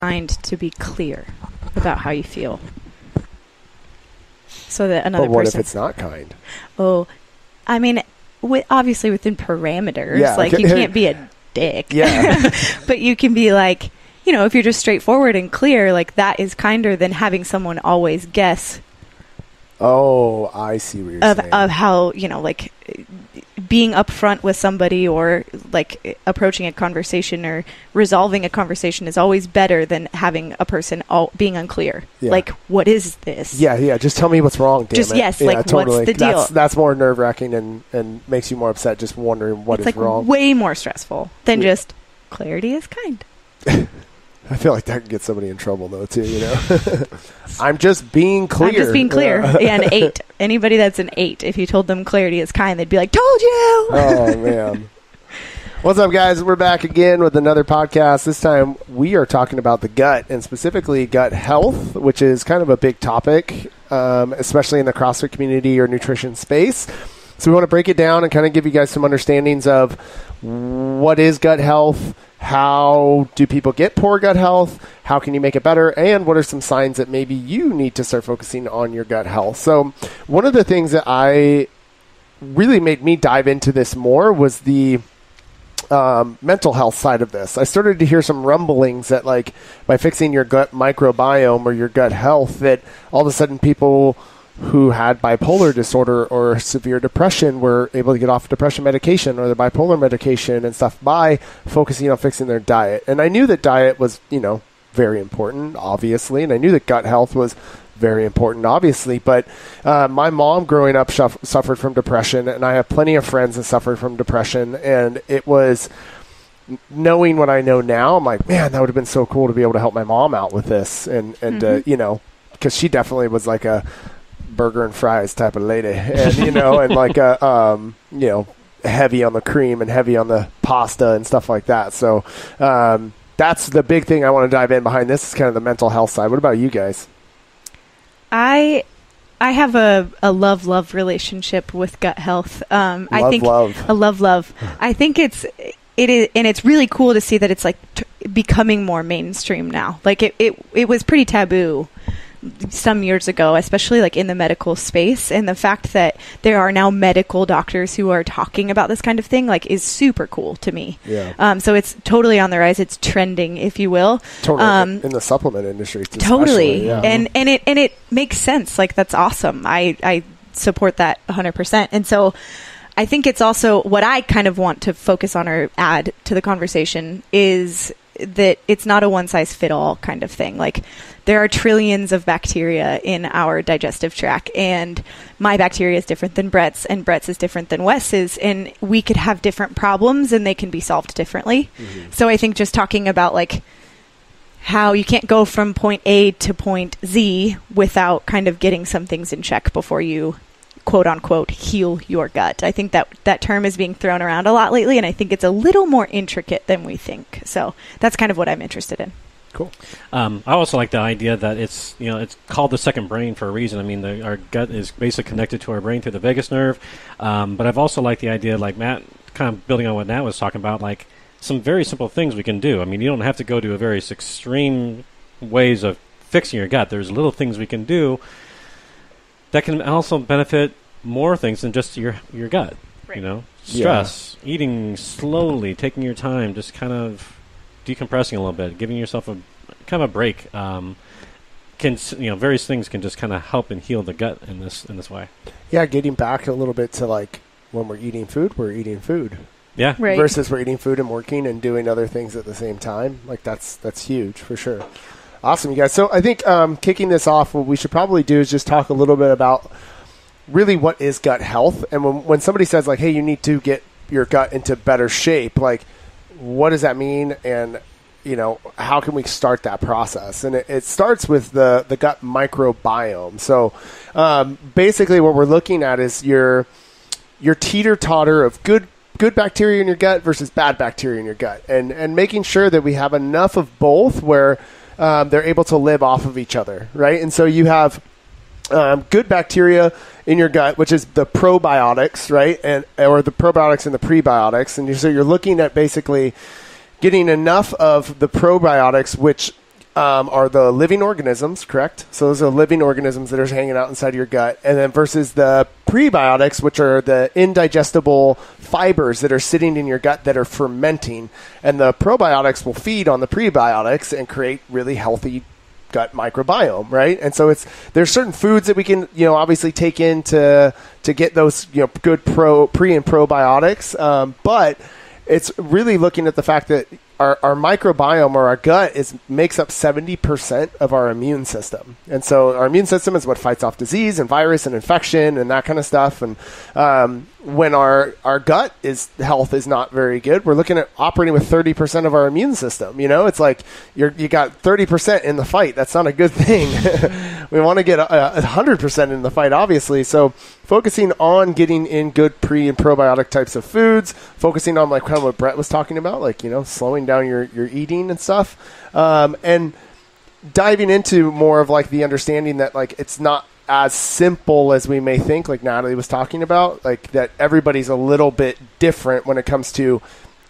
designed to be clear about how you feel. So that another person... But what if it's not kind? Oh, I mean, obviously within parameters. Yeah, like, you can't be a dick. Yeah. But you can be like, you know, if you're just straightforward and clear, like, that is kinder than having someone always guess. Oh, I see what you're saying. Of how, you know, like, being upfront with somebody or, like, approaching a conversation or resolving a conversation is always better than having a person being unclear. Yeah. Like, what is this? Yeah. Just tell me what's wrong, damn it. Yes, yeah, like, totally. What's the deal? That's more nerve-wracking and makes you more upset just wondering what is wrong. It's, like, way more stressful than just clarity is kind. I feel like that can get somebody in trouble, though, too, you know? I'm just being clear. I'm just being clear. Yeah, an 8. Anybody that's an 8, if you told them clarity is kind, they'd be like, told you! Oh, man. What's up, guys? We're back again with another podcast. This time, we are talking about the gut, and specifically gut health, which is kind of a big topic, especially in the CrossFit community or nutrition space. So we want to break it down and kind of give you guys some understandings of what is gut health, how do people get poor gut health, how can you make it better, and what are some signs that maybe you need to start focusing on your gut health. So one of the things that I really made me dive into this more was the mental health side of this. I started to hear some rumblings that, like, by fixing your gut microbiome or your gut health, that all of a sudden people who had bipolar disorder or severe depression were able to get off depression medication or the bipolar medication and stuff by focusing on fixing their diet. And I knew that diet was, you know, very important, obviously, and I knew that gut health was very important, obviously, but my mom growing up suffered from depression, and I have plenty of friends that suffered from depression, and it was knowing what I know now, I'm like, man, that would have been so cool to be able to help my mom out with this, and you know, because she definitely was like a burger and fries type of lady, and you know, and like a you know, heavy on the cream and heavy on the pasta and stuff like that. So that's the big thing I want to dive in behind this is kind of the mental health side. What about you guys? I have a love relationship with gut health. I think a love. I think it is, and it's really cool to see that it's like becoming more mainstream now. Like it was pretty taboo some years ago, especially like in the medical space, and the fact that there are now medical doctors who are talking about this kind of thing, like, is super cool to me. Yeah. So it's totally on the rise. It's trending, if you will. Totally. In the supplement industry. Totally. Yeah. And it makes sense. Like, that's awesome. I support that 100%. And so I think it's also what I kind of want to focus on or add to the conversation is that it's not a one-size-fit-all kind of thing. Like, there are trillions of bacteria in our digestive tract, and my bacteria is different than Brett's, and Brett's is different than Wes's, and we could have different problems, and they can be solved differently. Mm-hmm. So I think just talking about, like, how you can't go from point A to point Z without kind of getting some things in check before you, quote unquote, heal your gut. I think that term is being thrown around a lot lately, and I think it's a little more intricate than we think. So that's kind of what I'm interested in. Cool. I also like the idea that it's called the second brain for a reason. I mean, our gut is basically connected to our brain through the vagus nerve. But I've also liked the idea, like Matt, kind of building on what Nat was talking about, like some very simple things we can do. I mean, you don't have to go to a very extreme ways of fixing your gut. There's little things we can do that can also benefit more things than just your gut. Right. You know, stress, eating slowly, taking your time, just kind of decompressing a little bit, giving yourself a kind of a break. Various things can just kind of help and heal the gut in this way. Yeah, getting back a little bit to, like, when we're eating food. Yeah. Right. Versus we're eating food and working and doing other things at the same time. Like, that's huge for sure. Awesome, you guys. So I think kicking this off, what we should probably do is just talk a little bit about really what is gut health. And when somebody says, like, hey, you need to get your gut into better shape, like, what does that mean? And, you know, how can we start that process? And it starts with the gut microbiome. So basically what we're looking at is your teeter-totter of good bacteria in your gut versus bad bacteria in your gut, and making sure that we have enough of both where they're able to live off of each other, right? And so you have good bacteria in your gut, which is the probiotics, right? Or the probiotics and the prebiotics. And so you're looking at basically getting enough of the probiotics, which are the living organisms, correct? So those are living organisms that are hanging out inside your gut. And then versus the prebiotics, which are the indigestible fibers that are sitting in your gut that are fermenting. And the probiotics will feed on the prebiotics and create really healthy gut microbiome, right? And so there's certain foods that we can, obviously take in to get those, good pre and probiotics. But it's really looking at the fact that our microbiome or our gut makes up 70% of our immune system. And so our immune system is what fights off disease and virus and infection and that kind of stuff. And when our gut health is not very good, we're looking at operating with 30% of our immune system. It's like you got 30% in the fight. That's not a good thing. We want to get 100% in the fight, obviously. So focusing on getting in good pre and probiotic types of foods, focusing on like kind of what Brett was talking about, like, slowing down your eating and stuff, and diving into more of like the understanding that like it's not as simple as we may think, like Natalie was talking about, like that everybody's a little bit different when it comes to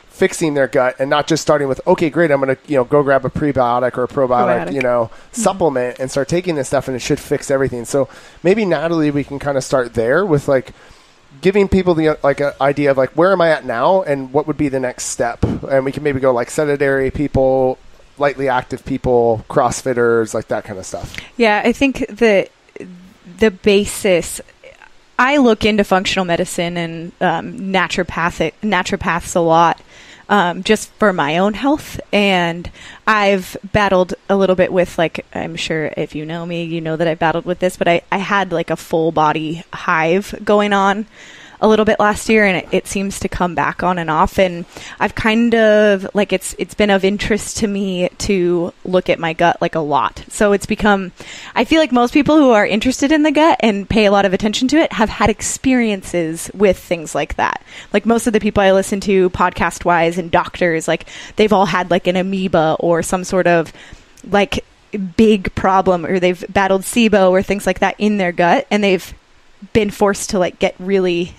fixing their gut, and not just starting with, okay, great, I'm going to, go grab a prebiotic or a probiotic, supplement and start taking this stuff and it should fix everything. So maybe Natalie, we can kind of start there with like giving people the idea of like, where am I at now and what would be the next step? And we can maybe go like sedentary people, lightly active people, CrossFitters, like that kind of stuff. Yeah, I think the basis, I look into functional medicine and naturopaths a lot, just for my own health. And I've battled a little bit with, like, I'm sure if you know me, you know that I battled with this, but I had like a full body hive going on a little bit last year, and it seems to come back on and off. And I've kind of like, it's been of interest to me to look at my gut like a lot. So it's become, I feel like most people who are interested in the gut and pay a lot of attention to it have had experiences with things like that. Like most of the people I listen to podcast wise and doctors, like they've all had like an amoeba or some sort of like big problem, or they've battled SIBO or things like that in their gut, and they've been forced to like get really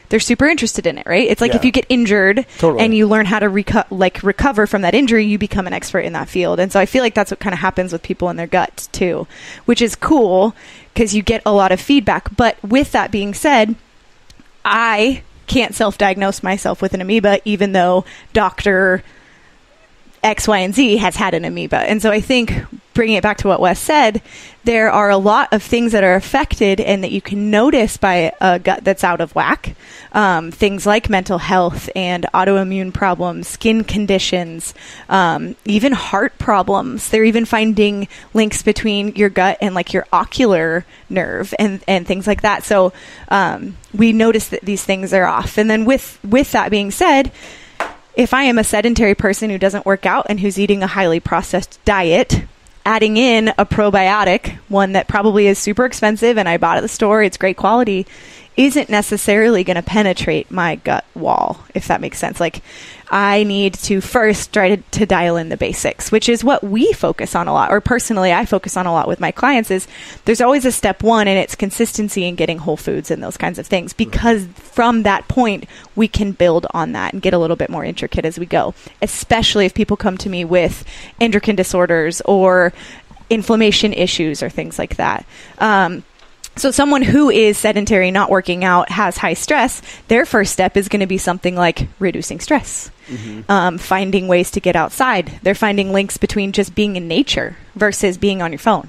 they're super interested in it, right? It's like if you get injured and you learn how to recover from that injury, you become an expert in that field. And so I feel like that's what kind of happens with people in their gut too, which is cool because you get a lot of feedback. But with that being said, I can't self-diagnose myself with an amoeba, even though Dr. X, Y, and Z has had an amoeba. And so I think, bringing it back to what Wes said, there are a lot of things that are affected and that you can notice by a gut that's out of whack. Things like mental health and autoimmune problems, skin conditions, even heart problems. They're even finding links between your gut and like your ocular nerve and things like that. So we notice that these things are off. And then with that being said, if I am a sedentary person who doesn't work out and who's eating a highly processed diet, adding in a probiotic, one that probably is super expensive and I bought at the store, it's great quality, isn't necessarily going to penetrate my gut wall, if that makes sense. Like, I need to first try to dial in the basics, which is what we focus on a lot, or personally I focus on a lot with my clients, is there's always a step one, and it's consistency in getting whole foods and those kinds of things, because from that point we can build on that and get a little bit more intricate as we go, especially if people come to me with endocrine disorders or inflammation issues or things like that. So someone who is sedentary, not working out, has high stress, their first step is going to be something like reducing stress, finding ways to get outside. They're finding links between just being in nature versus being on your phone,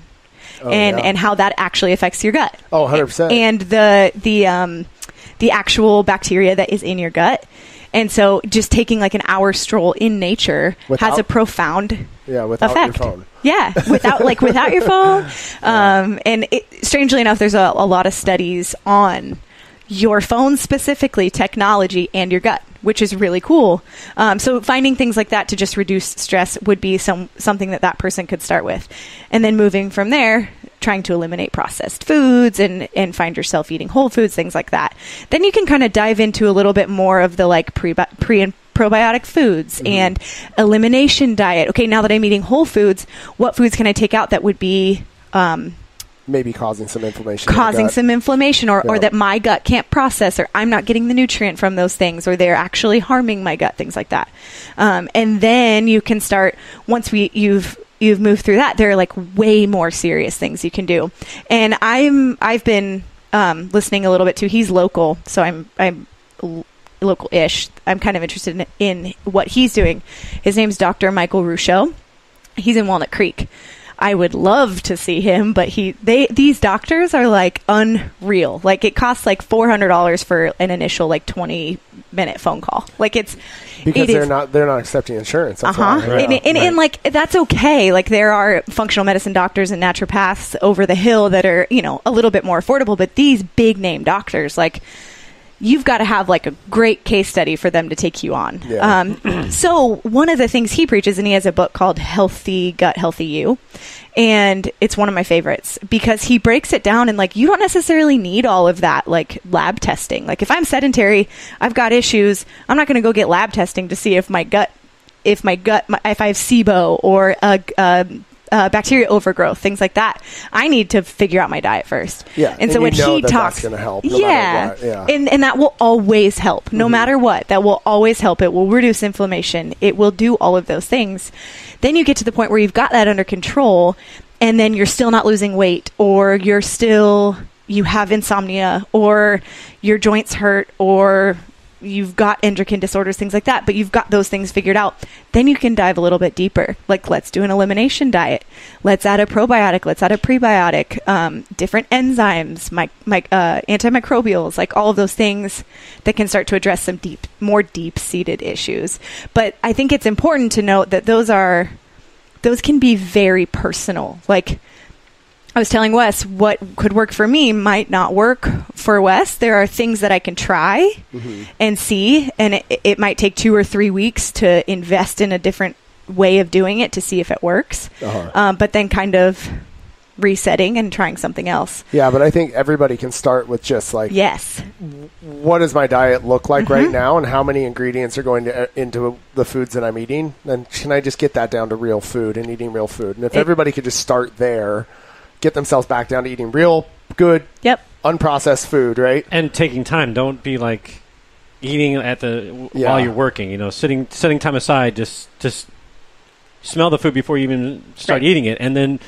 and how that actually affects your gut. 100%. And the actual bacteria that is in your gut. And so just taking like an hour stroll in nature has a profound without effect. Your phone. Yeah, without your phone. And strangely enough, there's a lot of studies on your phone specifically, technology, and your gut, which is really cool. So finding things like that to just reduce stress would be something that person could start with. And then moving from there, trying to eliminate processed foods and find yourself eating whole foods, things like that. Then you can kind of dive into a little bit more of the like pre and probiotic foods and elimination diet. Okay, now that I'm eating whole foods, what foods can I take out that would be maybe causing some inflammation, or that my gut can't process, or I'm not getting the nutrient from those things, or they're actually harming my gut, things like that. And then you can start, once you've you've moved through that, there are like way more serious things you can do. And I've been listening a little bit too. He's local, so I'm local-ish. I'm kind of interested in what he's doing. His name's Dr. Michael Rousseau. He's in Walnut Creek. I would love to see him, but these doctors are like unreal. Like it costs like $400 for an initial like 20-minute phone call. Like because they're not accepting insurance. That's why. Right. And like that's okay. Like there are functional medicine doctors and naturopaths over the hill that are, you know, a little bit more affordable, but these big name doctors, like you've got to have like a great case study for them to take you on. Yeah. So one of the things he preaches, and he has a book called Healthy Gut, Healthy You. And it's one of my favorites because he breaks it down and like, you don't necessarily need all of that, like lab testing. Like if I'm sedentary, I've got issues. I'm not going to go get lab testing to see if I have SIBO or bacteria overgrowth, things like that. I need to figure out my diet first. Yeah. And so when he talks, that's going to help. No matter what. Yeah. And that will always help. No matter what, that will always help. It will reduce inflammation. It will do all of those things. Then you get to the point where you've got that under control, and then you're still not losing weight, or you have insomnia, or your joints hurt, or you've got endocrine disorders, things like that, but you've got those things figured out. Then you can dive a little bit deeper. Like, let's do an elimination diet. Let's add a probiotic. Let's add a prebiotic, different enzymes, antimicrobials, like all of those things that can start to address some more deep-seated issues. But I think it's important to note that those can be very personal. Like, I was telling Wes, what could work for me might not work for Wes. There are things that I can try and see, and it might take 2 or 3 weeks to invest in a different way of doing it to see if it works. But then kind of resetting and trying something else. Yeah, but I think everybody can start with just like, yes, what does my diet look like right now, and how many ingredients are going into the foods that I'm eating? And can I just get that down to real food and eating real food? And if everybody could just start there, get themselves back down to eating real, good, unprocessed food, right? And taking time. Don't be like eating while you're working. You know, setting time aside. Just smell the food before you even start eating it, and then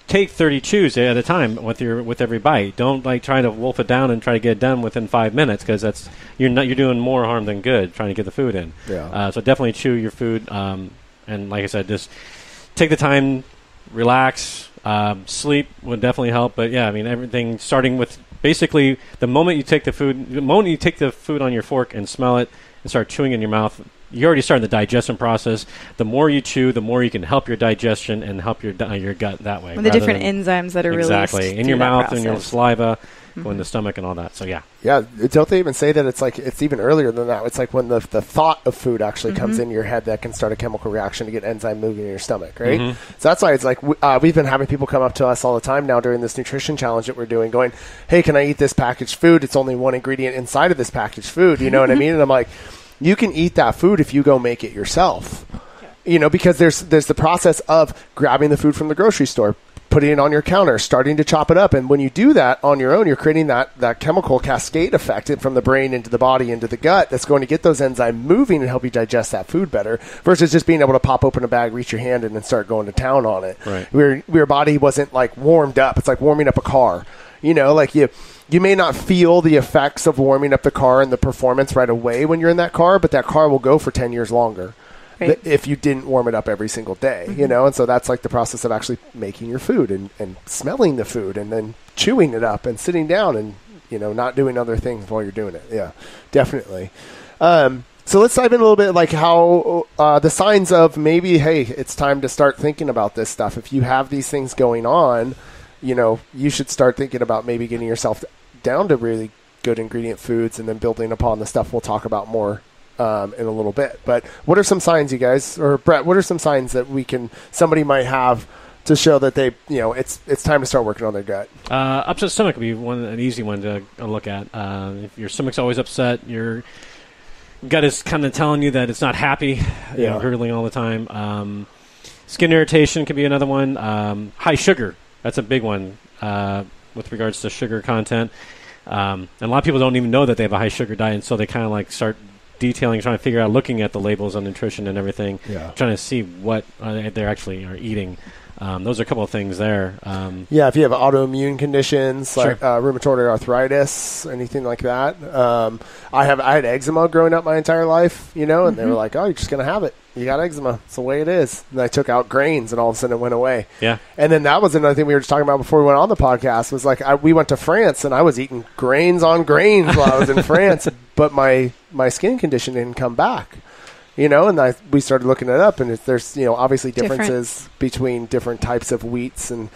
take 30 chews at a time with every bite. Don't like try to wolf it down and try to get it done within 5 minutes, because you're doing more harm than good trying to get the food in. Yeah. So definitely chew your food, and like I said, just take the time, relax. Sleep would definitely help, but yeah, I mean, everything starting with basically the moment you take the food on your fork and smell it and start chewing in your mouth, you're already starting the digestion process. The more you chew, the more you can help your digestion and help your gut that way. The different enzymes that are released in your mouth and your saliva, go in the stomach and all that. So yeah. Yeah, don't they even say that it's even earlier than that? It's like when the thought of food actually comes in your head that can start a chemical reaction to get enzyme moving in your stomach, right? So that's why it's like we've been having people come up to us all the time now during this nutrition challenge that we're doing, going, hey, can I eat this packaged food? It's only one ingredient inside of this packaged food, you know what I mean? And I'm like, you can eat that food if you go make it yourself. You know, because there's the process of grabbing the food from the grocery store, putting it on your counter, starting to chop it up. And when you do that on your own, you're creating that chemical cascade effect from the brain into the body, into the gut, that's going to get those enzymes moving and help you digest that food better, versus just being able to pop open a bag, reach your hand in, and start going to town on it. Right. Where your body wasn't like warmed up. It's like warming up a car. You know, like you may not feel the effects of warming up the car and the performance right away when you're in that car, but that car will go for 10 years longer. Right. If you didn't warm it up every single day, you know? And so that's like the process of actually making your food and smelling the food and then chewing it up and sitting down and, you know, not doing other things while you're doing it. Yeah, definitely. So let's dive in a little bit, like how the signs of maybe, hey, it's time to start thinking about this stuff. If you have these things going on, you know, you should start thinking about maybe getting yourself down to really good ingredient foods and then building upon the stuff we'll talk about more in a little bit. But what are some signs, you guys, or Brett, what are some signs that somebody might have to show that they, you know, it's time to start working on their gut? Upset stomach would be an easy one to look at. If your stomach's always upset, your gut is kind of telling you that it's not happy, you know, gurgling all the time. Skin irritation could be another one. High sugar, that's a big one with regards to sugar content. And a lot of people don't even know that they have a high sugar diet, and so they kind of like start detailing, trying to figure out, looking at the labels on nutrition and everything, Yeah. trying to see what they actually are eating. Those are a couple of things there. If you have autoimmune conditions like Sure. rheumatoid arthritis, anything like that. I had eczema growing up my entire life, and they were like, "Oh, you're just gonna have it. You got eczema. It's the way it is." And I took out grains, and all of a sudden it went away. Yeah. And then that was another thing we were just talking about before we went on the podcast. Was like we went to France, and I was eating grains on grains while I was in France, but my skin condition didn't come back. And we started looking it up, and there's, obviously differences between different types of wheats and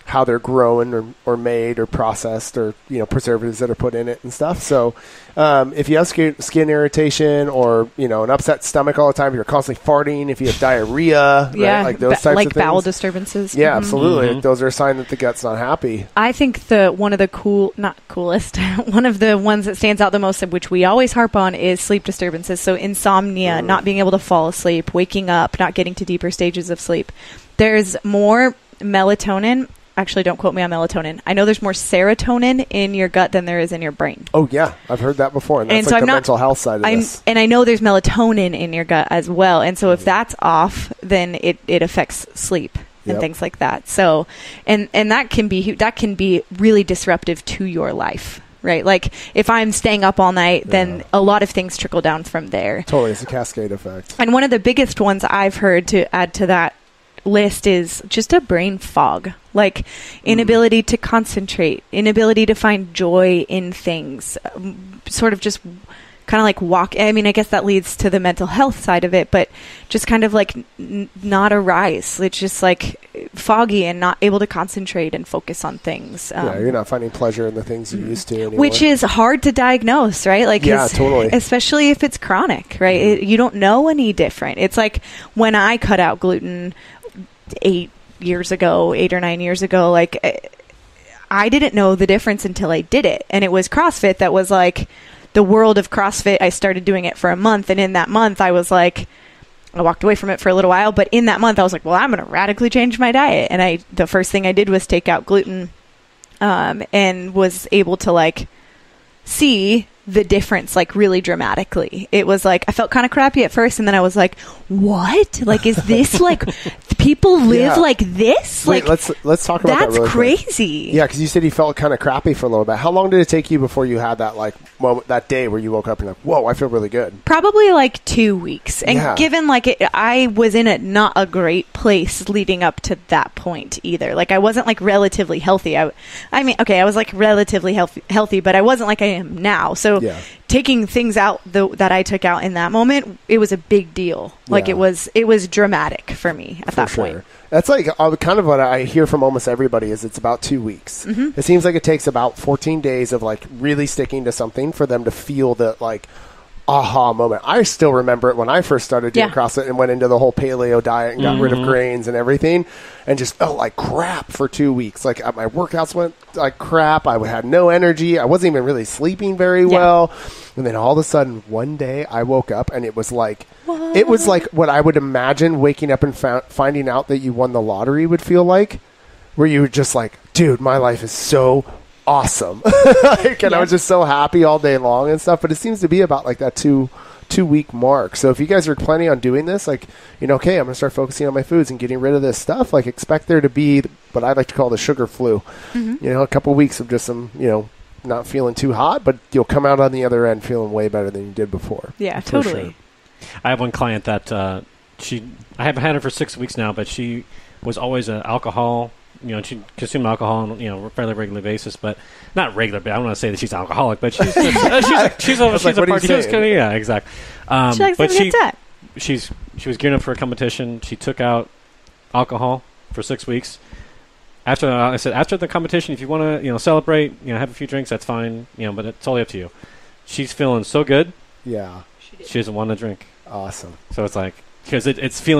how they're grown or made or processed, or, preservatives that are put in it and stuff. So if you have skin irritation or, an upset stomach all the time, if you're constantly farting, if you have diarrhea, right? Like those types of things. Bowel disturbances. Yeah, absolutely. Mm-hmm. Those are a sign that the gut's not happy. I think one of the not coolest, one of the ones that stands out the most, which we always harp on, is sleep disturbances. So insomnia, not being able to fall asleep, waking up, not getting to deeper stages of sleep. There's more melatonin. Actually, don't quote me on melatonin. I know there's more serotonin in your gut than there is in your brain. Oh, yeah. I've heard that before. And that's so like the mental health side of this. And I know there's melatonin in your gut as well. And so if that's off, then it affects sleep and things like that. So, and that can be really disruptive to your life. Right? Like if I'm staying up all night, then a lot of things trickle down from there. Totally. It's a cascade effect. And one of the biggest ones I've heard to add to that list is just a brain fog, like inability to concentrate, inability to find joy in things, sort of just kind of like I guess that leads to the mental health side of it, but just kind of like not a rise. It's just like foggy and not able to concentrate and focus on things. You're not finding pleasure in the things you used to anymore. Which is hard to diagnose, right? Like, totally. Especially if it's chronic, right? You don't know any different. It's like when I cut out gluten 8 or 9 years ago, like I didn't know the difference until I did it. And it was CrossFit that was like the world of CrossFit. I started doing it for a month, and in that month I was like, I walked away from it for a little while, but in that month I was like, well, I'm going to radically change my diet. And the first thing I did was take out gluten, and was able to like see the difference like really dramatically. It was like I felt kind of crappy at first, and then I was like, what? Like, is this like people live like this? Wait, like let's talk about that really quick. Crazy. Yeah, because you said you felt kind of crappy for a little bit. How long did it take you before you had that like moment, that day where you woke up and like, whoa, I feel really good? Probably like 2 weeks. And given like I was in not a great place leading up to that point either. Like I wasn't like relatively healthy. I was like relatively healthy, but I wasn't like I am now. So taking things out that I took out in that moment, it was a big deal. Like it was dramatic for me at that point. That's like kind of what I hear from almost everybody is it's about 2 weeks. Mm-hmm. It seems like it takes about 14 days of like really sticking to something for them to feel that like aha moment. I still remember it when I first started doing CrossFit and went into the whole paleo diet and got rid of grains and everything, and just felt like crap for 2 weeks. Like my workouts went like crap. I had no energy. I wasn't even really sleeping very well. And then all of a sudden one day I woke up and it was like what I would imagine waking up and finding out that you won the lottery would feel like, where you were just like, dude, my life is so awesome. I was just so happy all day long and stuff. But it seems to be about like that two week mark. So if you guys are planning on doing this, like, okay, I'm going to start focusing on my foods and getting rid of this stuff, like expect there to be what I like to call the sugar flu. Mm-hmm. A couple of weeks of just some, not feeling too hot, but you'll come out on the other end feeling way better than you did before. Yeah, totally. Sure. I have one client that I haven't had her for 6 weeks now, but she was always an alcohol. She consumed alcohol on a fairly regular basis, but not regular. But I don't want to say that she's alcoholic, but she's a party. Yeah, exactly. She likes to get that. She was gearing up for a competition. She took out alcohol for 6 weeks. After the competition, if you want to celebrate, have a few drinks, that's fine. But it's totally up to you. She's feeling so good. Yeah. She doesn't want to drink. Awesome. So it's like, because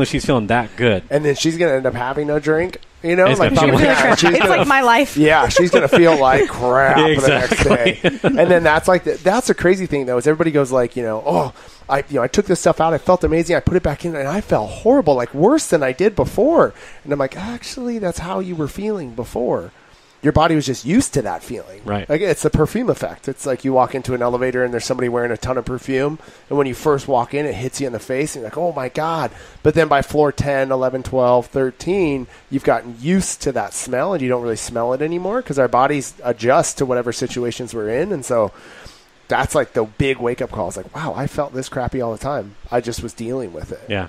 she's feeling that good. And then she's going to end up having no drink, It's like my life. Yeah, she's going to feel like crap the next day. And then that's a crazy thing, though, is everybody goes like, I took this stuff out, I felt amazing, I put it back in, and I felt horrible, like worse than I did before. And I'm like, actually, that's how you were feeling before. your body was just used to that feeling. Right. Like it's the perfume effect. It's like you walk into an elevator and there's somebody wearing a ton of perfume. And when you first walk in, it hits you in the face and you're like, oh my God. But then by floor 10, 11, 12, 13, you've gotten used to that smell and you don't really smell it anymore because our bodies adjust to whatever situations we're in. And so that's like the big wake up call. It's like, wow, I felt this crappy all the time. I just was dealing with it. Yeah.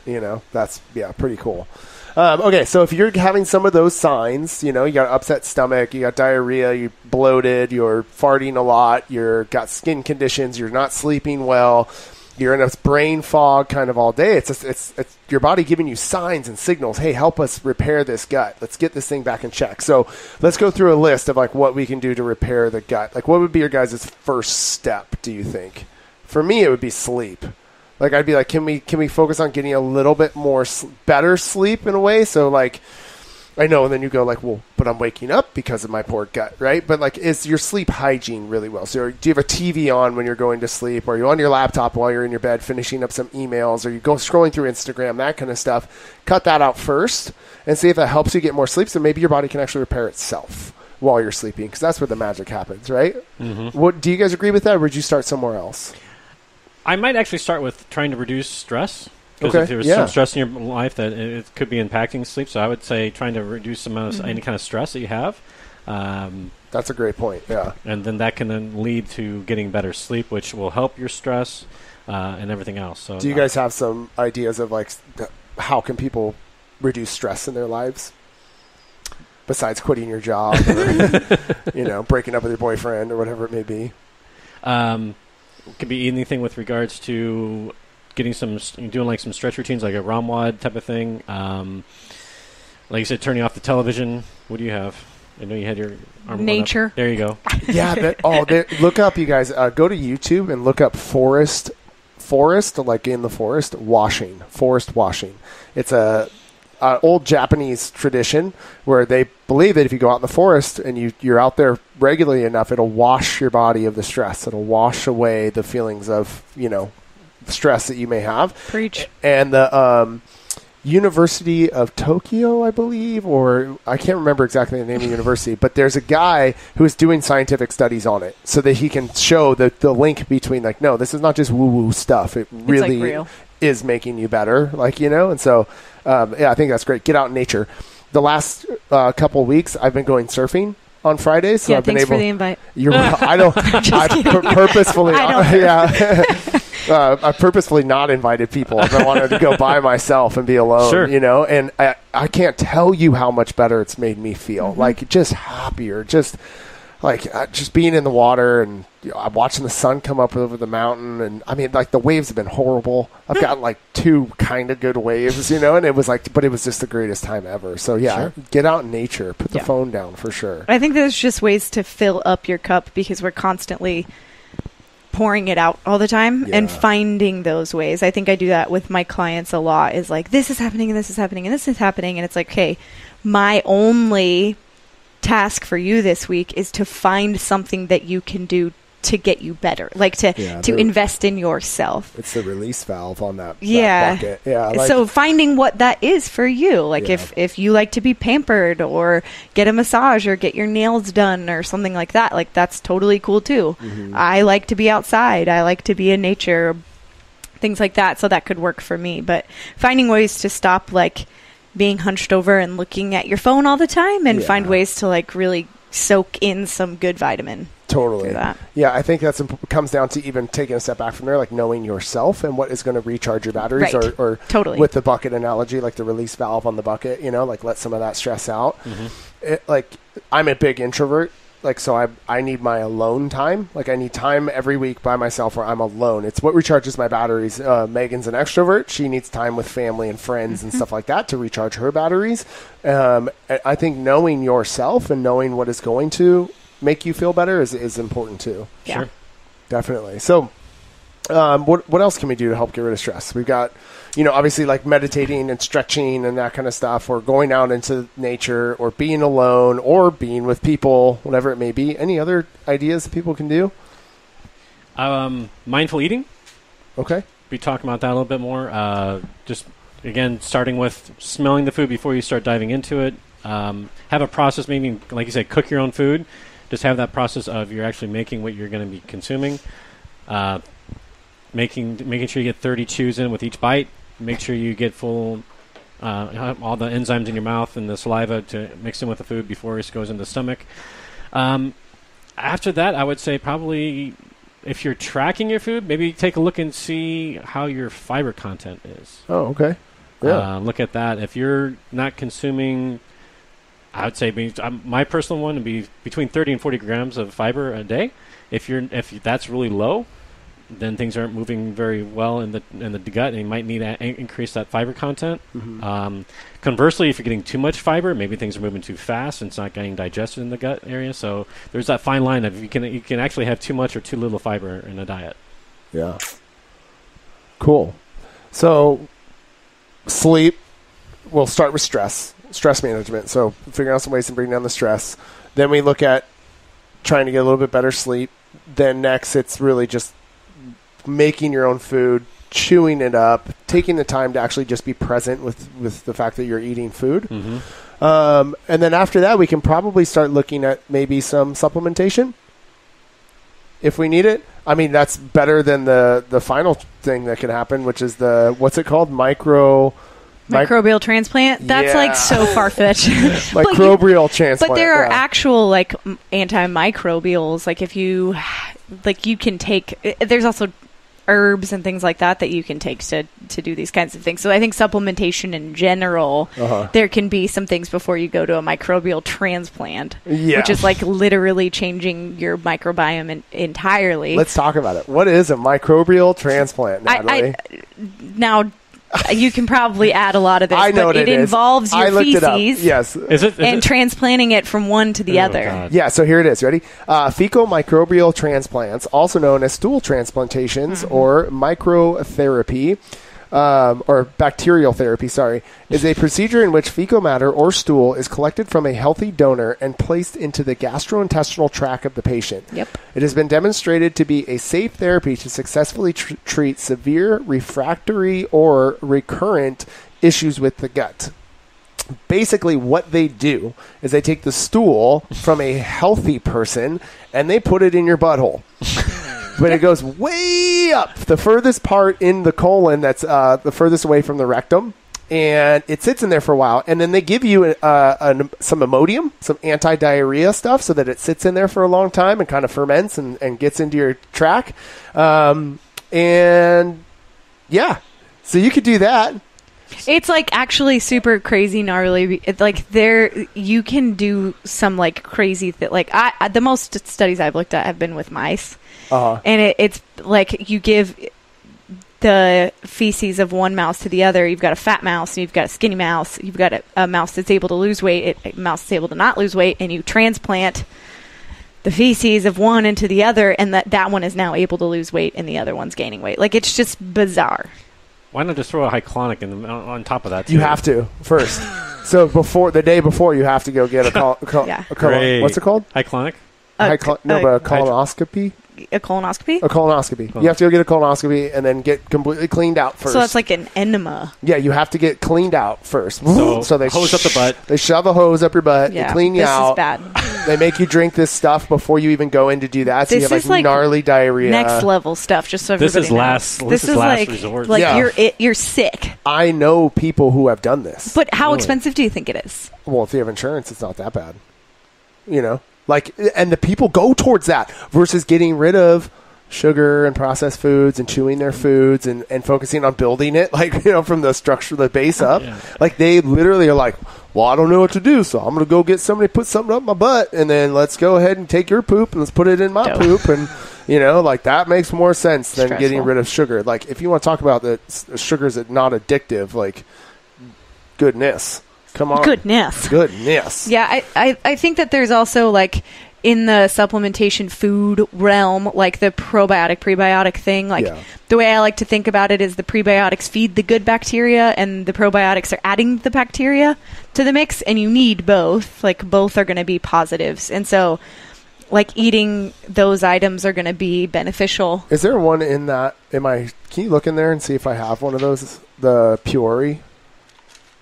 That's pretty cool. Okay, so if you're having some of those signs, you got upset stomach, you got diarrhea, you're bloated, you're farting a lot, you're got skin conditions, you're not sleeping well, you're in a brain fog kind of all day. It's your body giving you signs and signals. Hey, help us repair this gut. Let's get this thing back in check. So let's go through a list of like what we can do to repair the gut. Like what would be your guys' first step, do you think? For me, it would be sleep. Like I'd be like, can we focus on getting a little bit more better sleep in a way? So like, I know, and then you go like, well, but I'm waking up because of my poor gut, right? But like, is your sleep hygiene really well? So do you have a TV on when you're going to sleep? Or are you on your laptop while you're in your bed finishing up some emails? Or you go scrolling through Instagram, that kind of stuff? Cut that out first and see if that helps you get more sleep. So maybe your body can actually repair itself while you're sleeping because that's where the magic happens, right? Mm-hmm. What do you guys agree with that, or would you start somewhere else? I might actually start with trying to reduce stress. Because if there's some stress in your life that it could be impacting sleep. So I would say trying to reduce the amount of any kind of stress that you have. That's a great point, yeah. And then that can then lead to getting better sleep, which will help your stress and everything else. So, do you guys have some ideas of like how can people reduce stress in their lives? Besides quitting your job or, breaking up with your boyfriend or whatever it may be. Could be anything with regards to getting doing like some stretch routines, like a ROMWOD type of thing. Like you said, turning off the television. What do you have? I know you had your arm nature. Up. There you go. Yeah. Look up, you guys. Go to YouTube and look up forest, like in the forest washing. It's a old Japanese tradition where they believe that if you go out in the forest and you're out there regularly enough, it'll wash your body of the stress. It'll wash away the feelings of, stress that you may have. Preach. And the University of Tokyo, I believe, or I can't remember exactly the name of the university, but there's a guy who is doing scientific studies on it so that he can show the link between like, no, this is not just woo-woo stuff. It really like real. Is making you better, and so I think that's great. Get out in nature. The last couple of weeks, I've been going surfing on Fridays. So I've been thanks able. For the invite. I don't. Purposefully. I purposefully not invited people. I wanted to go by myself and be alone. Sure. And I can't tell you how much better it's made me feel. Mm-hmm. Like just happier. Just being in the water and I'm watching the sun come up over the mountain, and I mean, like the waves have been horrible. I've gotten like 2 kind of good waves, and it was like, but it was just the greatest time ever. So yeah, Get out in nature, put the phone down for sure. I think there's just ways to fill up your cup because we're constantly pouring it out all the time and finding those ways. I think I do that with my clients a lot, is like, this is happening and this is happening and this is happening. And it's like, okay, my only task for you this week is to find something that you can do to get you better, like to invest in yourself. It's the release valve on that bucket. So finding what that is for you, like if you like to be pampered or get a massage or get your nails done or something like that, like that's totally cool too. Mm-hmm. I like to be outside. I like to be in nature, things like that. So that could work for me, but finding ways to stop like being hunched over and looking at your phone all the time and find ways to like really soak in some good vitamin. Totally. Yeah, I think comes down to even taking a step back from there, like knowing yourself and what is going to recharge your batteries, or totally. With the bucket analogy, like the release valve on the bucket, like let some of that stress out. Mm-hmm. I'm a big introvert, so I need my alone time. Like I need time every week by myself where I'm alone. It's what recharges my batteries. Megan's an extrovert. She needs time with family and friends and stuff like that to recharge her batteries. I think knowing yourself and knowing what is going to make you feel better is important too. Yeah. Sure. Definitely. So what else can we do to help get rid of stress? We've got, obviously like meditating and stretching and that kind of stuff, or going out into nature, or being alone, or being with people, whatever it may be. Any other ideas that people can do? Mindful eating. Okay. We talk about that a little bit more. Just again, starting with smelling the food before you start diving into it. Have a process, meaning, like you said, cook your own food. Just have that process of you're actually making what you're going to be consuming. Making sure you get 30 chews in with each bite. Make sure you get full all the enzymes in your mouth and the saliva to mix in with the food before it goes into the stomach. After that, I would say probably if you're tracking your food, maybe take a look and see how your fiber content is. Oh, okay. Yeah. Look at that. If you're not consuming, I would say my personal one would be between 30 and 40 grams of fiber a day. If that's really low, then things aren't moving very well in the gut, and you might need to increase that fiber content. Mm-hmm. Conversely, if you're getting too much fiber, maybe things are moving too fast and it's not getting digested in the gut area. So there's that fine line of you can actually have too much or too little fiber in a diet. Yeah. Cool. So sleep. We'll start with stress management. So figuring out some ways to bring down the stress. Then we look at trying to get a little bit better sleep. Then next, it's really just making your own food, chewing it up, taking the time to actually just be present with the fact that you're eating food. Mm-hmm. And then after that, we can probably start looking at maybe some supplementation if we need it. I mean, that's better than the final thing that can happen, which is what's it called? Microbial transplant. That's like so far-fetched. Microbial transplant. But there are actual like antimicrobials. Like if you can take. There's also herbs and things like that you can take to do these kinds of things. So I think supplementation in general, there can be some things before you go to a microbial transplant, which is like literally changing your microbiome entirely. Let's talk about it. What is a microbial transplant, Natalie? Now, you can probably add a lot of this, I know but it involves your feces yes. and transplanting it from one to the other. God. Yeah, so here it is. Ready? Fecal microbial transplants, also known as stool transplantations or microtherapy, or bacterial therapy, is a procedure in which fecal matter or stool is collected from a healthy donor and placed into the gastrointestinal tract of the patient. Yep. It has been demonstrated to be a safe therapy to successfully treat severe, refractory, or recurrent issues with the gut. Basically, what they do is they take the stool from a healthy person and they put it in your butthole. But it goes way up, the furthest part in the colon that's the furthest away from the rectum. And it sits in there for a while. And then they give you some Imodium, some anti-diarrhea stuff, so that it sits in there for a long time and kind of ferments and gets into your tract. And, yeah, so you could do that. It's like actually super crazy gnarly. Like you can do some like crazy like the most studies I've looked at have been with mice. And it's like you give the feces of one mouse to the other. You've got a fat mouse and you've got a skinny mouse. You've got a mouse that's able to lose weight, a mouse that's able to not lose weight, and you transplant the feces of one into the other, and that one is now able to lose weight and the other one's gaining weight. Like, it's just bizarre. Why not just throw a hyclonic on top of that, too? You have to first. So the day before, you have to go get what's it called? Hyclonic? Colonoscopy? A colonoscopy? A colonoscopy. You have to go get a colonoscopy and then get completely cleaned out first. So that's like an enema. Yeah, you have to get cleaned out first. So they hose up the butt. They shove a hose up your butt. Yeah, they clean you out. This is bad. They make you drink this stuff before you even go in to do that. So you have like gnarly diarrhea. Next level stuff, just so everybody knows. This is last resort. Like you're sick. I know people who have done this. But how expensive do you think it is? Well, if you have insurance, it's not that bad. You know? And the people go towards that versus getting rid of sugar and processed foods and chewing their foods and focusing on building it, from the structure, the base up. Yeah. Like, they literally are like, well, I don't know what to do, so I'm going to go get somebody to put something up my butt, and then let's go ahead and take your poop and let's put it in my poop. And, that makes more sense than getting rid of sugar. Like, if you want to talk about the sugars that not addictive, goodness. Come on. Goodness. Yeah, I think that there's also, in the supplementation food realm, the probiotic, prebiotic thing, the way I like to think about it is the prebiotics feed the good bacteria and the probiotics are adding the bacteria to the mix, and you need both. Both are going to be positives. And so, eating those items are going to be beneficial. Is there one in that? Can you look in there and see if I have one of those? The Puori?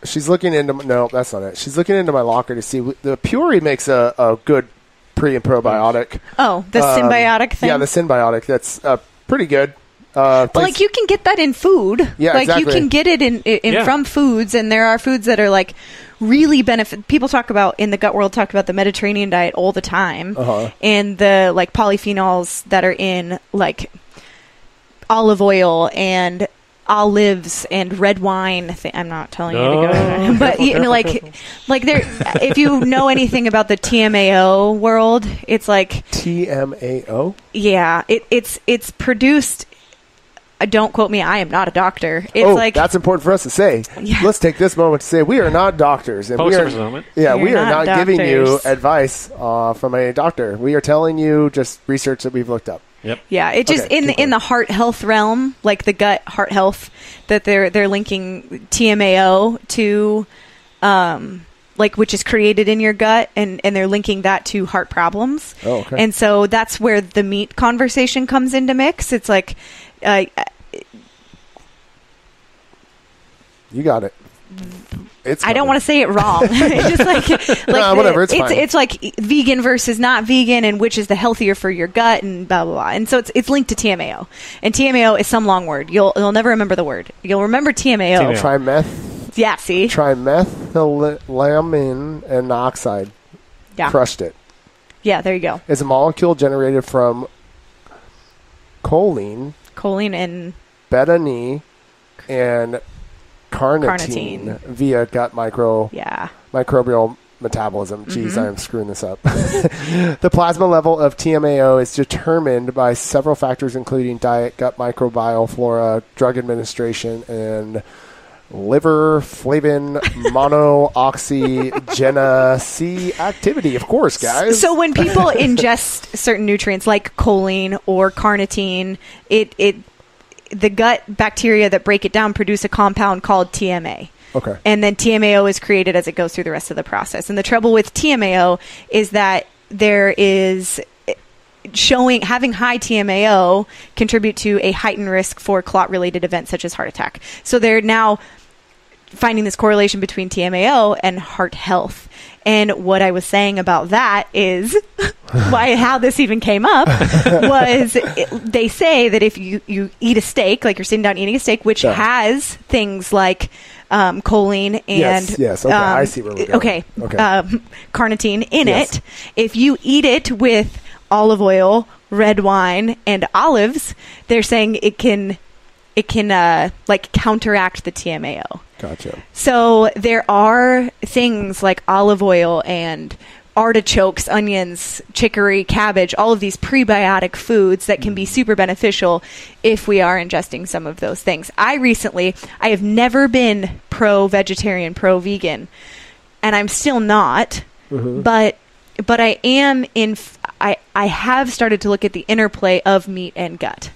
She's looking into no, that's not it. She's looking into my locker to see the Puree makes a good pre and probiotic. Oh, the symbiotic thing. Yeah, the symbiotic. That's pretty good. But like you can get that in food. Yeah, like exactly. you can get it in from foods, and there are foods that are like really benefit. People talk about in the gut world talk about the Mediterranean diet all the time, and the like polyphenols that are in like olive oil and olives and red wine. I'm not telling you to go to that. But you know, like there, if you know anything about the TMAO world, it's like TMAO. Yeah, it's produced. Don't quote me. I am not a doctor. It's like that's important for us to say. Yeah. Let's take this moment to say we are not doctors, and we are not giving you advice from a doctor. We are telling you just research that we've looked up. Yep. Yeah, it just in the heart health realm, like the gut heart health, that they're linking TMAO to, like which is created in your gut, and they're linking that to heart problems. Oh, okay. And so that's where the meat conversation comes into mix. It's like, you got it. I don't want to say it wrong. It's just like whatever. It's fine. It's like vegan versus not vegan, and which is the healthier for your gut, and blah blah blah. And so it's linked to TMAO, and TMAO is some long word. You'll never remember the word. You'll remember TMAO. Trimeth. Yeah. See. Trimethylamine and oxide. Yeah. Crushed it. Yeah. There you go. It's a molecule generated from choline, and beta-ni, and carnitine via gut microbial metabolism. Geez, I'm screwing this up. The plasma level of TMAO is determined by several factors, including diet, gut microbiome flora, drug administration, and liver flavin monooxygenase activity. Of course, guys. So when people ingest certain nutrients like choline or carnitine, the gut bacteria that break it down produce a compound called TMA. Okay. And then TMAO is created as it goes through the rest of the process. And the trouble with TMAO is that there is having high TMAO contribute to a heightened risk for clot-related events such as heart attack. So they're now finding this correlation between TMAO and heart health. And what I was saying about that is how this even came up was they say that if you eat a steak, like you're sitting down eating a steak, which has things like choline and yes, okay, I see where we're going. Carnitine in it. If you eat it with olive oil, red wine, and olives, they're saying it can like counteract the TMAO. Gotcha. So there are things like olive oil and artichokes, onions, chicory, cabbage, all of these prebiotic foods that can be super beneficial if we are ingesting some of those things. I have never been pro-vegetarian, pro-vegan, and I'm still not, but I am I have started to look at the interplay of meat and gut.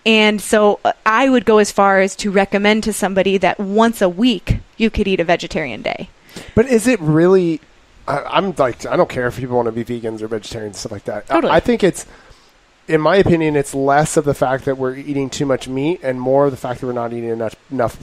And so I would go as far as to recommend to somebody that once a week you could eat a vegetarian day. But is it really... I'm like, I don't care if people want to be vegans or vegetarians, stuff like that. Totally. I think it's, in my opinion, it's less of the fact that we're eating too much meat and more of the fact that we're not eating enough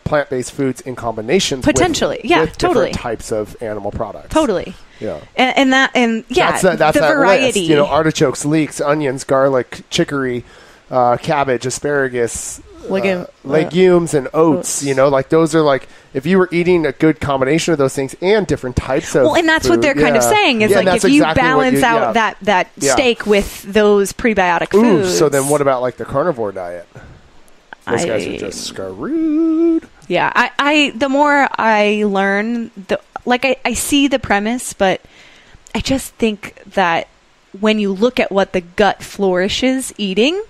plant-based foods in combination potentially, with totally different types of animal products. Totally. Yeah. That's the that variety. List. Artichokes, leeks, onions, garlic, chicory, cabbage, asparagus, legumes, and oats. Those are like, if you were eating a good combination of those things and different types of and that's food, what they're kind of saying is like if you balance out that steak with those prebiotic foods. So then what about like the carnivore diet? Those guys are just screwed. Yeah, I the more I learn, I see the premise, but I just think that when you look at what the gut flourishes eating,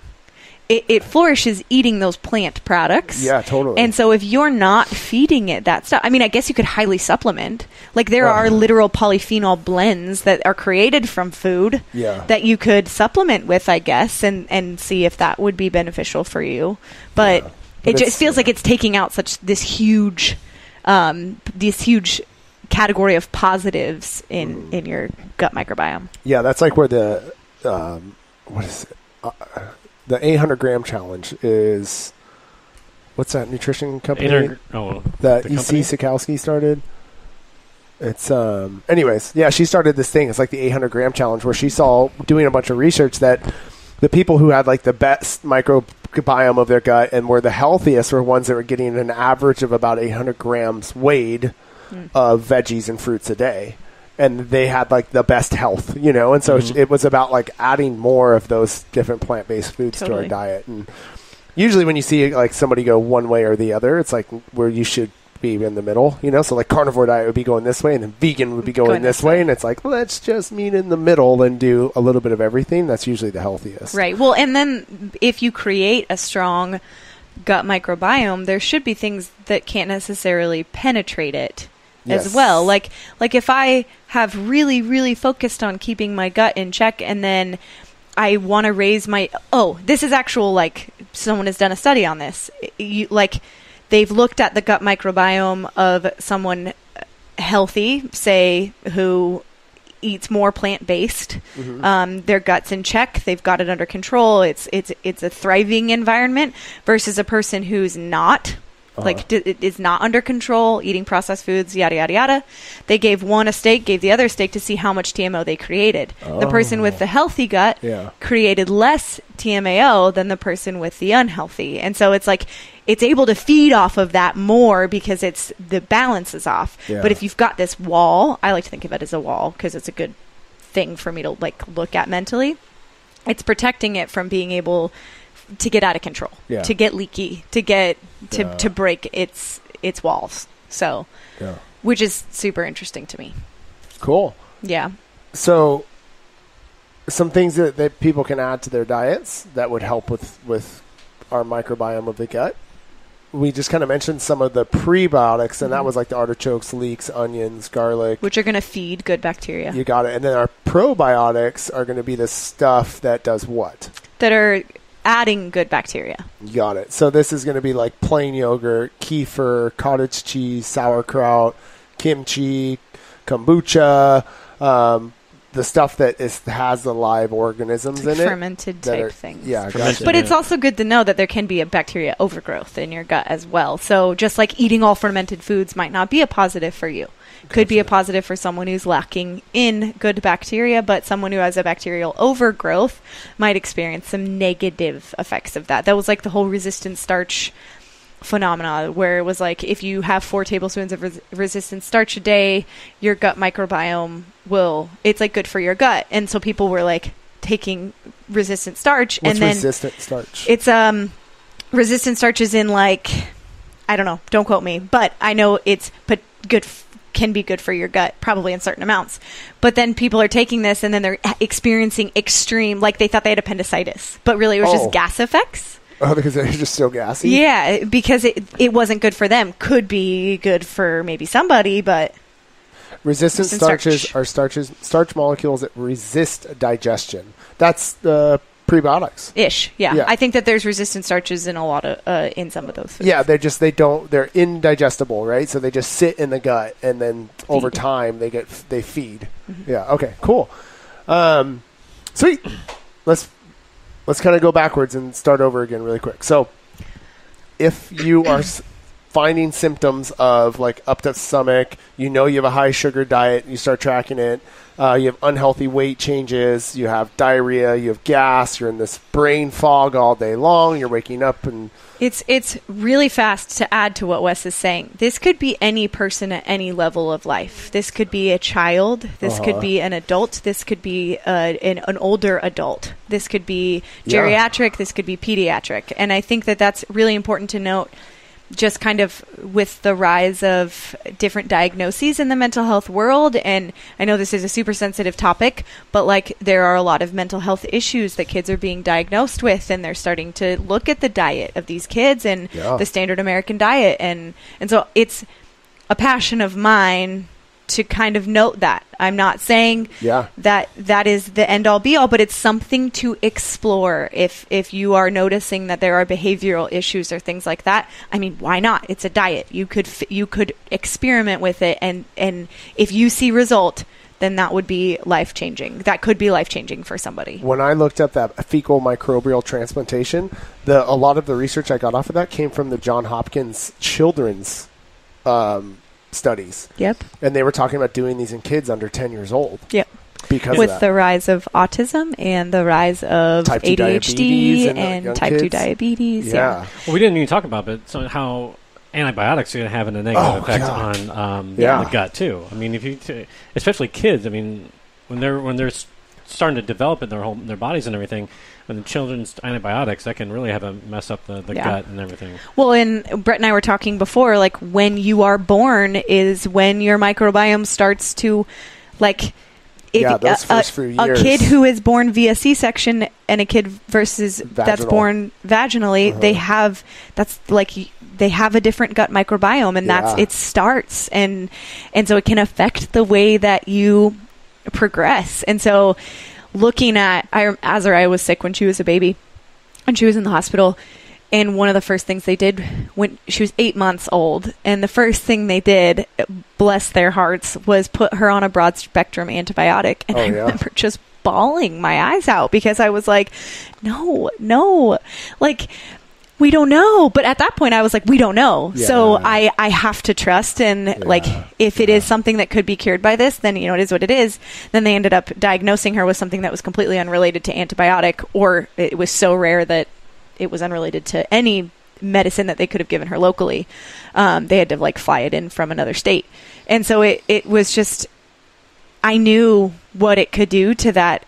it flourishes eating those plant products. Yeah, totally. And so if you're not feeding it that stuff, I mean, I guess you could highly supplement. Like there are literal polyphenol blends that are created from food that you could supplement with, I guess, and see if that would be beneficial for you. But it just feels like it's taking out this huge category of positives in your gut microbiome. Yeah, that's like where the what is it? The 800-gram challenge is what's that nutrition company that E.C. Sikowski started? It's anyways, yeah, she started this thing. It's like the 800 gram challenge, where she saw, doing a bunch of research, that the people who had like the best microbiome of their gut and were the healthiest were ones that were getting an average of about 800 grams weighed of veggies and fruits a day. And they had like the best health, you know? And so it was about like adding more of those different plant-based foods to our diet. And usually when you see like somebody go one way or the other, it's like where you should be in the middle, you know? So like carnivore diet would be going this way, and then vegan would be going this way. And it's like, well, let's just meet in the middle and do a little bit of everything. That's usually the healthiest. Right. Well, and then if you create a strong gut microbiome, there should be things that can't necessarily penetrate it as well. Like if I have really, really focused on keeping my gut in check, and then I want to raise my, this is actual, like someone has done a study on this. They've looked at the gut microbiome of someone healthy, say, who eats more plant-based. Their gut's in check. They've got it under control. It's a thriving environment, versus a person who's not, is not under control, eating processed foods, yada, yada, yada. They gave one a steak, gave the other a steak to see how much TMO they created. The person with the healthy gut created less TMAO than the person with the unhealthy. And so it's like, it's able to feed off of that more because the balance is off. But if you've got this wall, I like to think of it as a wall because it's a good thing for me to like look at mentally. It's protecting it from being able to get out of control, to get leaky, to break its walls. So, which is super interesting to me. Cool. Yeah. So some things that people can add to their diets that would help with our microbiome of the gut. We just kind of mentioned some of the prebiotics, and that was like the artichokes, leeks, onions, garlic. Which are going to feed good bacteria. You got it. And then our probiotics are going to be the stuff that does what? That are adding good bacteria. You got it. So this is going to be like plain yogurt, kefir, cottage cheese, sauerkraut, kimchi, kombucha, the stuff that has the live organisms in it. Fermented type things. Yeah, gotcha. But it's also good to know that there can be a bacteria overgrowth in your gut as well. So just like eating all fermented foods might not be a positive for you. Could be a positive for someone who's lacking in good bacteria, but someone who has a bacterial overgrowth might experience some negative effects of that. That was like the whole resistant starch phenomena, where it was like if you have 4 tablespoons of resistant starch a day, your gut microbiome it's like good for your gut. And so people were like taking resistant starch. What's and then resistant starch? It's resistant starch is in like, I don't know, don't quote me, but I know it's can be good for your gut, probably in certain amounts. But then people are taking this and then they're experiencing extreme, like they thought they had appendicitis, but really it was just gas effects. Oh, because they're just so gassy? Yeah, because it wasn't good for them. Could be good for maybe somebody, but... Resistant starches are starch molecules that resist digestion. That's the prebiotics. Yeah. I think that there's resistant starches in a lot of in some of those foods. Yeah, they're indigestible, right? So they just sit in the gut, and then over time they feed. Yeah. Okay. Cool. Sweet. Let's kind of go backwards and start over again really quick. So, if you are finding symptoms of like upset stomach, you have a high sugar diet, you start tracking it, you have unhealthy weight changes, you have diarrhea, you have gas, you're in this brain fog all day long, you're waking up and... It's really fast to add to what Wes is saying. This could be any person at any level of life. This could be a child. This could be an adult. This could be an older adult. This could be geriatric. This could be pediatric. And I think that that's really important to note, just kind of with the rise of different diagnoses in the mental health world. And I know this is a super sensitive topic, but like there are a lot of mental health issues that kids are being diagnosed with, and they're starting to look at the diet of these kids and the standard American diet. And so it's a passion of mine to kind of note that. I'm not saying that is the end all be all, but it's something to explore if you are noticing that there are behavioral issues or things like that. I mean, why not? It's a diet. You could experiment with it, and if you see result, then that would be life-changing. That could be life-changing for somebody. When I looked up that fecal microbial transplantation, a lot of the research I got off of that came from the Johns Hopkins children's studies. Yep. And they were talking about doing these in kids under 10 years old. Yep. Because with of that. the rise of autism and the rise of Type 2 ADHD and type 2 kids. diabetes. Yeah. Well, we didn't even talk about it, but how antibiotics are going to have a negative effect on the gut too. I mean, especially kids. I mean, when they're starting to develop in their bodies and everything, when the children's antibiotics, that can really have a mess up the gut and everything. Well, and Brett and I were talking before, like when you are born is when your microbiome starts to, like, if those first few years. A kid who is born via C-section and a kid versus that's born vaginally, they have a different gut microbiome, and it starts, and so it can affect the way that you progress. And so looking at Azariah was sick when she was a baby and she was in the hospital, and one of the first things they did when she was 8 months old, and the first thing they did, bless their hearts, was put her on a broad spectrum antibiotic. And I remember just bawling my eyes out because I was like, no, like, we don't know. But at that point I was like, we don't know. Yeah. So I have to trust. And like, if it is something that could be cured by this, then, it is what it is. Then they ended up diagnosing her with something that was completely unrelated to antibiotic, or it was so rare that it was unrelated to any medicine that they could have given her locally. They had to like fly it in from another state. And so it was just, I knew what it could do to that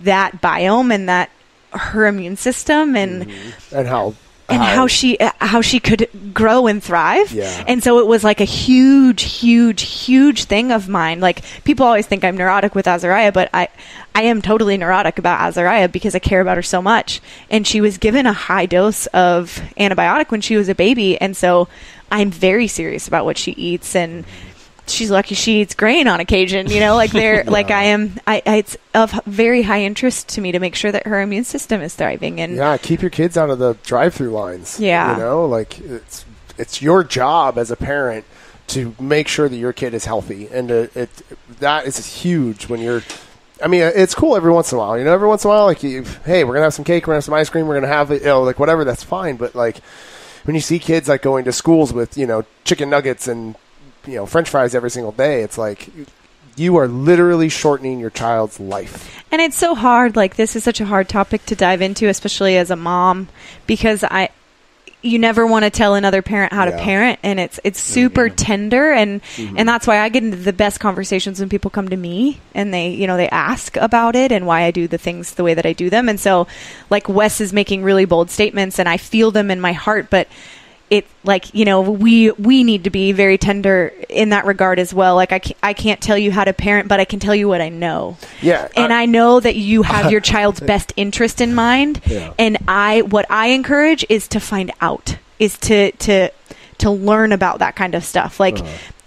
biome and that her immune system and how she could grow and thrive. Yeah. And so it was like a huge thing of mine. Like, people always think I'm neurotic with Azariah, but I am totally neurotic about Azariah because I care about her so much. And she was given a high dose of antibiotic when she was a baby. And so I'm very serious about what she eats, and she's lucky she eats grain on occasion, like they're like I am. It's of very high interest to me to make sure that her immune system is thriving. And keep your kids out of the drive-through lines. Yeah. Like it's your job as a parent to make sure that your kid is healthy. And that is huge when you're, I mean, it's cool every once in a while, every once in a while, like, hey, we're going to have some cake, we're going to have some ice cream, we're going to have, like whatever, that's fine. But like when you see kids like going to schools with, chicken nuggets and, French fries every single day, it's like you are literally shortening your child's life. And it's so hard. Like, this is such a hard topic to dive into, especially as a mom, because you never want to tell another parent how to parent, and it's super tender, and that's why I get into the best conversations when people come to me and they ask about it and why I do the things the way that I do them. And so, like, Wes is making really bold statements, and I feel them in my heart, but it, like, we need to be very tender in that regard as well. Like, I can't tell you how to parent, but I can tell you what I know. Yeah. And I know that you have your child's best interest in mind. Yeah. And what I encourage is to find out, is to learn about that kind of stuff. Like,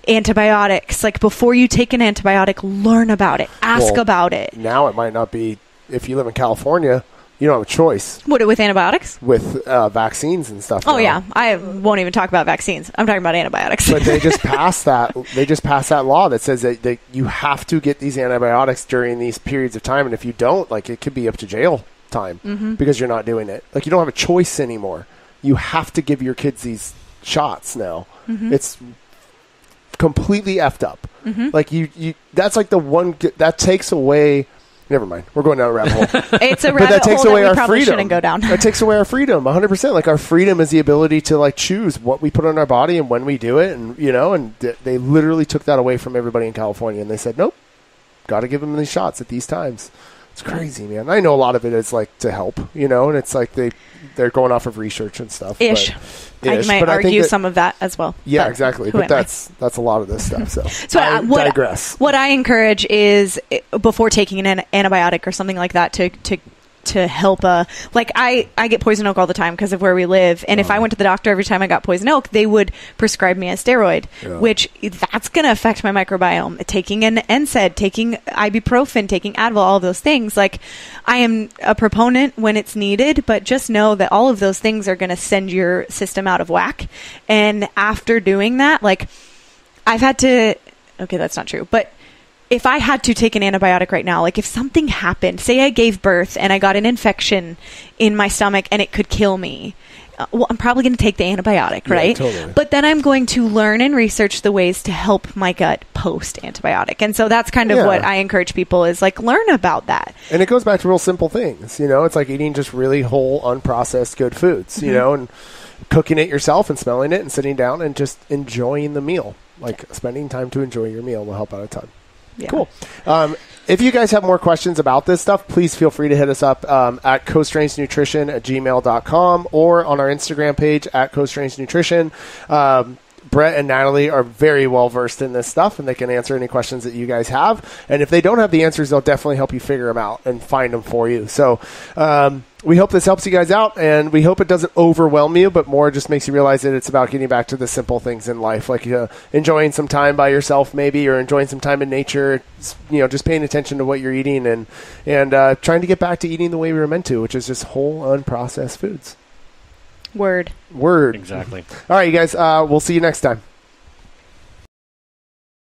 antibiotics, like, before you take an antibiotic, learn about it, ask about it. Now it might not be, if you live in California, you don't have a choice. What, with antibiotics? With vaccines and stuff. Oh, yeah. I won't even talk about vaccines. I'm talking about antibiotics. But they just passed that. They just passed that law that says that you have to get these antibiotics during these periods of time, and if you don't, like, it could be up to jail time because you're not doing it. Like, you don't have a choice anymore. You have to give your kids these shots now. It's completely effed up. Like, you that's like the one that takes away. Never mind. We're going down a rabbit hole. It's a rabbit hole that we probably shouldn't go down. That takes away our freedom, 100%. Like, our freedom is the ability to, like, choose what we put on our body and when we do it. And, and they literally took that away from everybody in California. And they said, nope, got to give them these shots at these times. It's crazy, man. I know a lot of it is, like, to help, and it's like they're going off of research and stuff. I might argue some of that as well. Yeah, exactly. But that's a lot of this stuff. So I digress. What I encourage is, before taking an antibiotic or something like that, to help like, I get poison oak all the time because of where we live, and if I went to the doctor every time I got poison oak, they would prescribe me a steroid, which that's going to affect my microbiome. Taking an NSAID, taking ibuprofen, taking Advil, all of those things. Like, I am a proponent when it's needed, but just know that all of those things are going to send your system out of whack. And after doing that, like, I've had to, okay, that's not true, but if I had to take an antibiotic right now, like if something happened, say I gave birth and I got an infection in my stomach and it could kill me, well, I'm probably going to take the antibiotic, right? Totally. But then I'm going to learn and research the ways to help my gut post antibiotic. And so that's kind of what I encourage people is like, learn about that. And it goes back to real simple things, it's like eating just really whole, unprocessed good foods, and cooking it yourself and smelling it and sitting down and just enjoying the meal. Like spending time to enjoy your meal will help out a ton. Yeah. Cool. If you guys have more questions about this stuff, please feel free to hit us up at coastrangenutrition@gmail.com or on our Instagram page at coastrangenutrition. Brett and Natalie are very well versed in this stuff, and they can answer any questions that you guys have. And if they don't have the answers, they'll definitely help you figure them out and find them for you. So we hope this helps you guys out, and we hope it doesn't overwhelm you, but more just makes you realize that it's about getting back to the simple things in life, like enjoying some time by yourself maybe, or enjoying some time in nature, just paying attention to what you're eating and trying to get back to eating the way we were meant to, which is just whole, unprocessed foods. Word. Exactly. All right, you guys, we'll see you next time.